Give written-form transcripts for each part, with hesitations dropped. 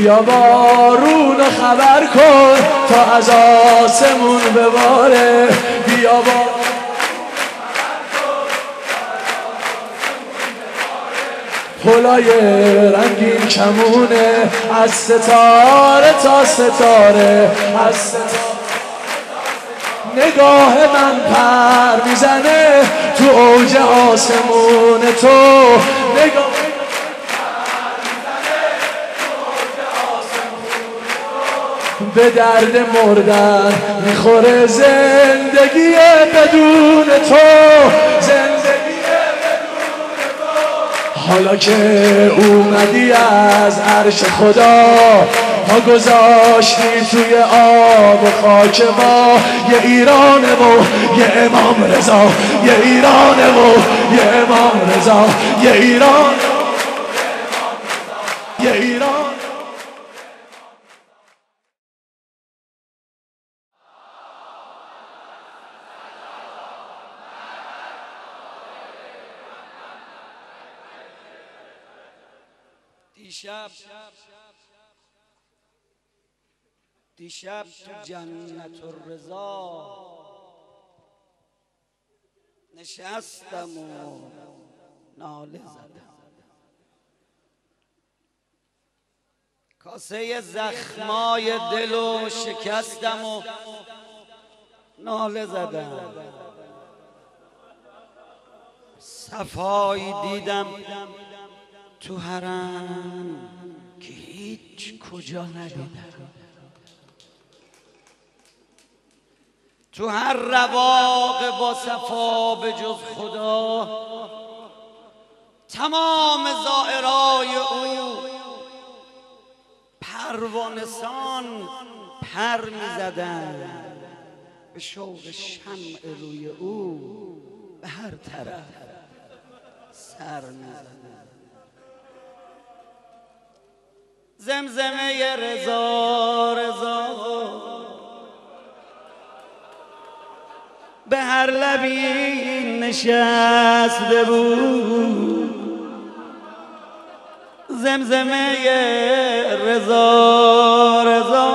یا بارون خبر کن تا از آسمون بباره، بیا بارون پلای رنگین کمونه از ستاره تا ستاره، از ستاره نگاه من پر میزنه تو اوج آسمون تو، نگاه به درد مردن میخوره زندگی بدون تو، زندگی بدون تو. حالا که اومدی از عرش خدا پا گذاشتی توی آب و خاک ما، یه ایرانه و یه امام رضا، یه ایرانه و یه امام رضا، یه ایران، یه ایران. دیشب تو جنت الرضا نشستم و ناله زدم، کاسه زخمای دل و شکستم و ناله زدم، صفایی دیدم تو حرم که هیچ کجا ندیدم، تو هر رواق با صفا به جز خدا تمام زائرای او پروانسان پر می زدن، به شوق شمع روی او به هر طرف سر می زدن. زمزمه رضا رضا به هر لبی نشسته بود، زمزمه رضا رضا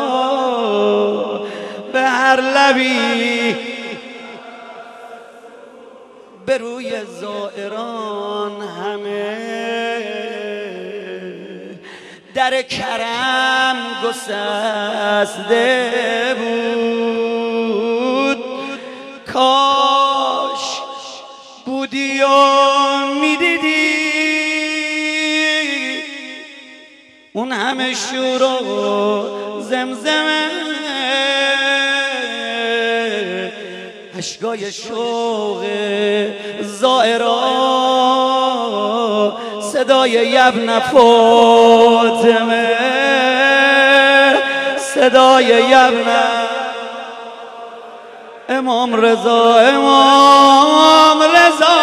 به هر لبی به روی زائران همه در کرم گسسته بود. کاش بودی و میدیدی اون همه شور و زمزمه، اشکای شوق زائرا، صدای یبن فاطمه، صدای یبن امام رضا، امام رضا،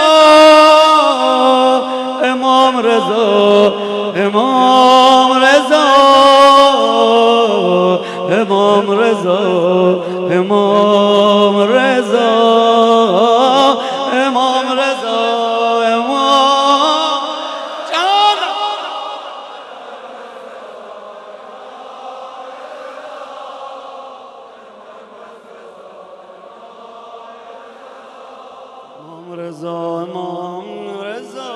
امام رضا، امام رضا، امام رضا، امام رضا، امام رضا، امام جان امام رضا، امام رضا.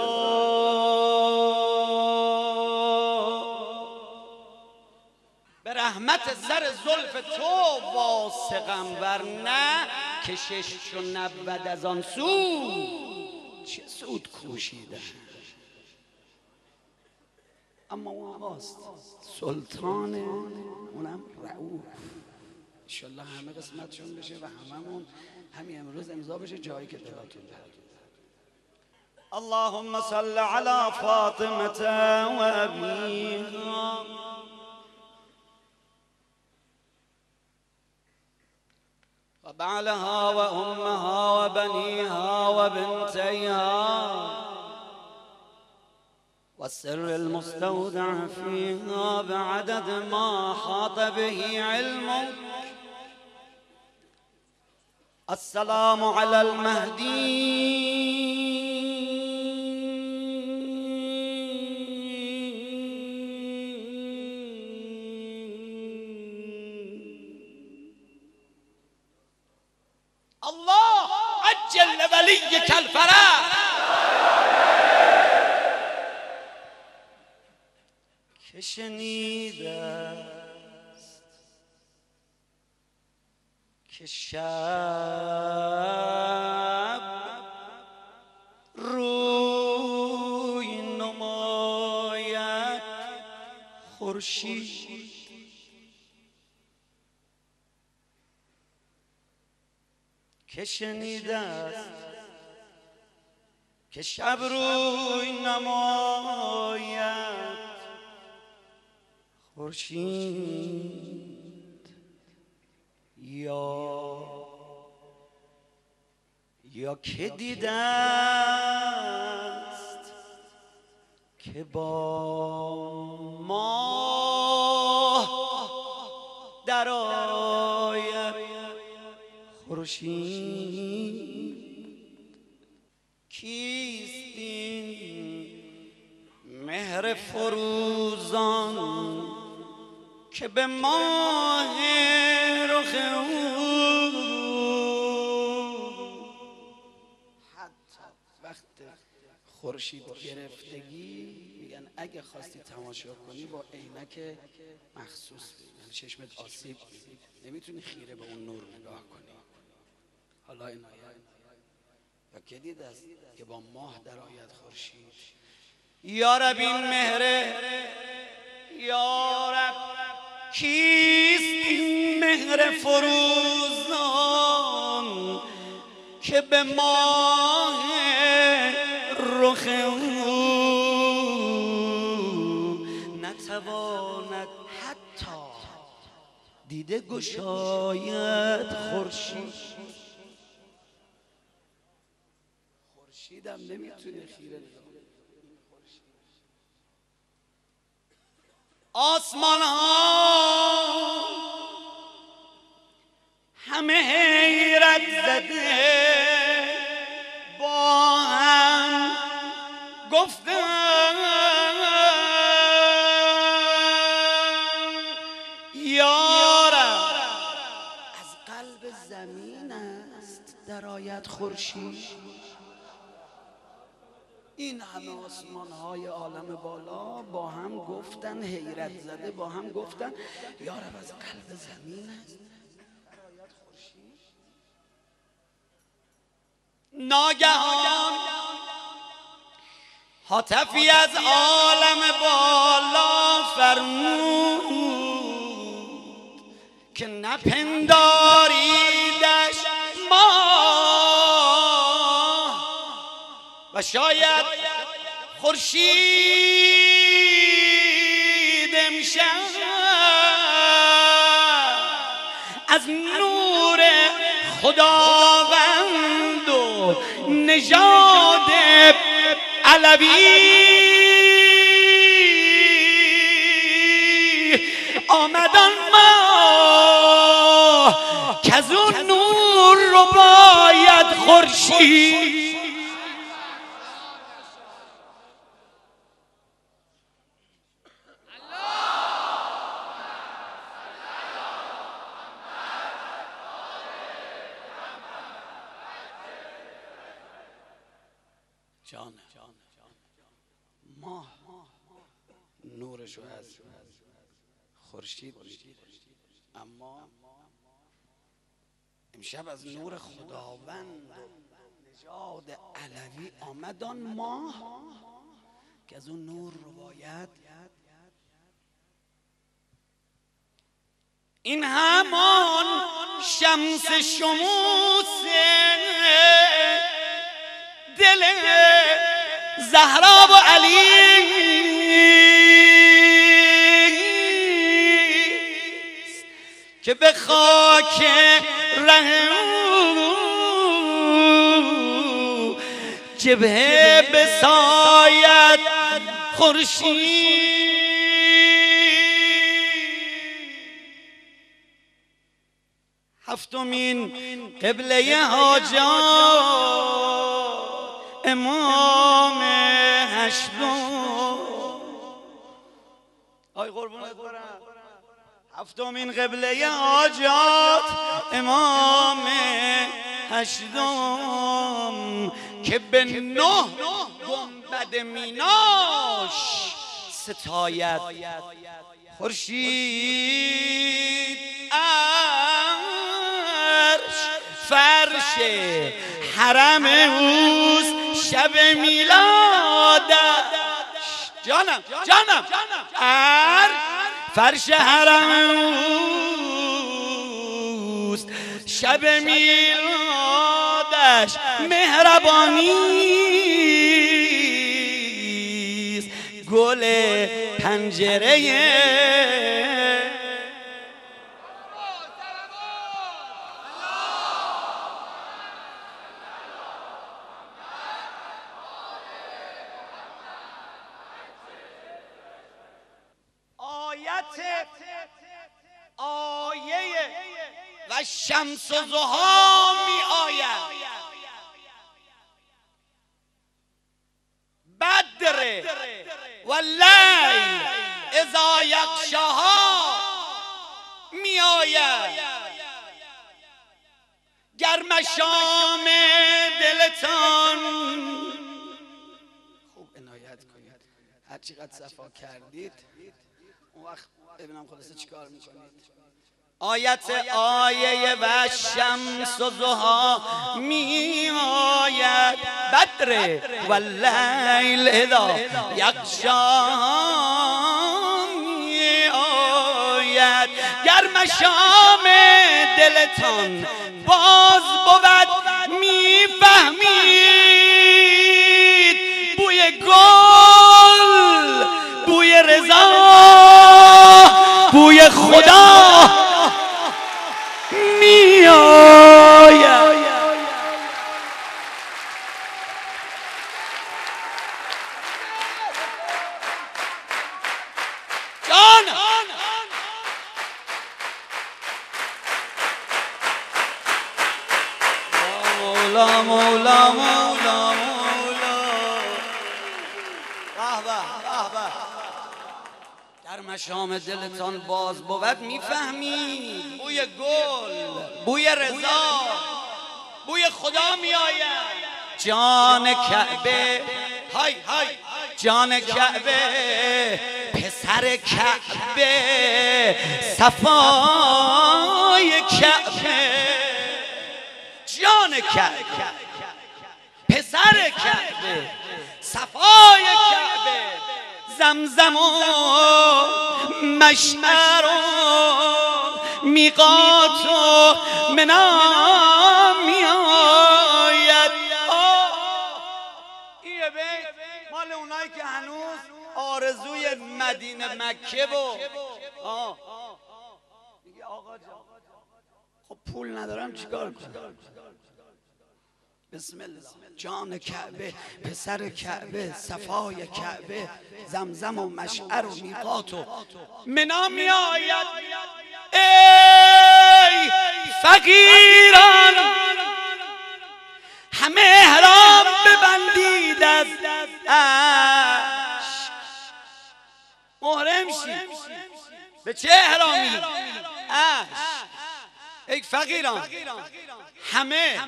به رحمت زر زلف تو واثقم، ورنه کشش چو نبود از آن سو چه سود کوشیدن. اما اون آقاست سلطان، اونم رؤوف. انشالله همه قسمتشون بشه و هممون همین امروز امضا بشه جایی که دلاتون دهد. اللهم صل على فاطمة و ابیها و بعلها و امها و بنیها و بنتیها والسر المستودع فيها بعدد ما حاط به علمك. السلام على المهدي ولی کالفرح. که شنیده است که شب روی نماید خورشید، که شنیده است که شب روی نماید خورشید، یا که دیده است که با ماه در آید خورشید. کیست این مهر فروزان که به ماه رخ او حتی وقت خورشید گرفتگی میگن اگه خواستی تماشا کنی با عینک مخصوص ببین، یعنی چشمت آسیب می‌بینی، نمیتونی خیره به اون نور نگاه کنی. حالا این یا که دید است که با ماه در آید خورشید. یا رب این مهره، یا رب کیست این مهر فروزان که به ماه رخ او نتواند حتی دیده گشاید خورشید. خورشیدم نمیتونه خیره نگاه. آسمان ها همه حیرت زده با هم گفتن یا رب از قلب زمین است در آید خورشید. این همه آسمان های عالم بالا با هم گفتن، حیرت زده با هم گفتن یا رب از قلب زمین است در آید خورشید. ناگهان هاتفی از عالم بالا فرمود که نپنداریدش ما و شاید خورشید امشب از نور خداوند و نژاد علوی آمدن ما کز اون نور رو باید خورشید. جان ماه نورشو از خورشید میگیره، اما امشب از نور خداوند نژاد علوی آمد آن ماه که از اون نور رو باید. این همان شمس شموس دل زهرا و علی که به خاک ره جبهه بساید خورشید. هفتمین قبله حاجات امام هشتم. آی قربونت برم. هفتمین قبله حاجات امام هشتم که به 9 گنبد میناش ستاید خورشید عرش فرش حرم اوست شب میلادش جانم فرش حرم اوست شب میلادش مهربانیست گل پنجره آیه و شمس و ضحی می آید بدر و لیل اذا یغشاها می آید گر مشام دلتان خوب عنایت کنید هر چقدر صفا کردید اون وقت ببینم خلاصه چیکار میکنید آیه و شمس و ضحی می آید بدر و لیل اذا یغشا می آید گر مشام دلتان باز بود میفهمید بوی گل بوی رضا بوی خدا می آید جان مولا مولا مولا مولا در مشام دلتان باز بود میفهمید بوی گل بوی رضا بوی خدا می آید جان کعبه های جان کعبه پسر کعبه صفای کعبه جان کعبه پسر کعبه صفای کعبه زمزم و مشعر و میقات و منا می آید این بیت مال اونایی که هنوز آرزوی مدینه مکه و میگه آقا جان خب پول ندارم چیکار کنم بسم الله جان کعبه پسر کعبه صفای کعبه زمزم و مشعر و میقات و منا می آید ای فقیران همه احرام ببندید از اشک محرم شید به چه احرامی؟ اشک ای فقیران همه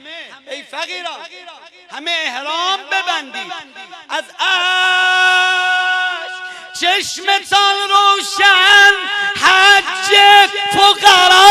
ای فقیران همه احرام ببندید از اشک چشمتان روشن حج فقرا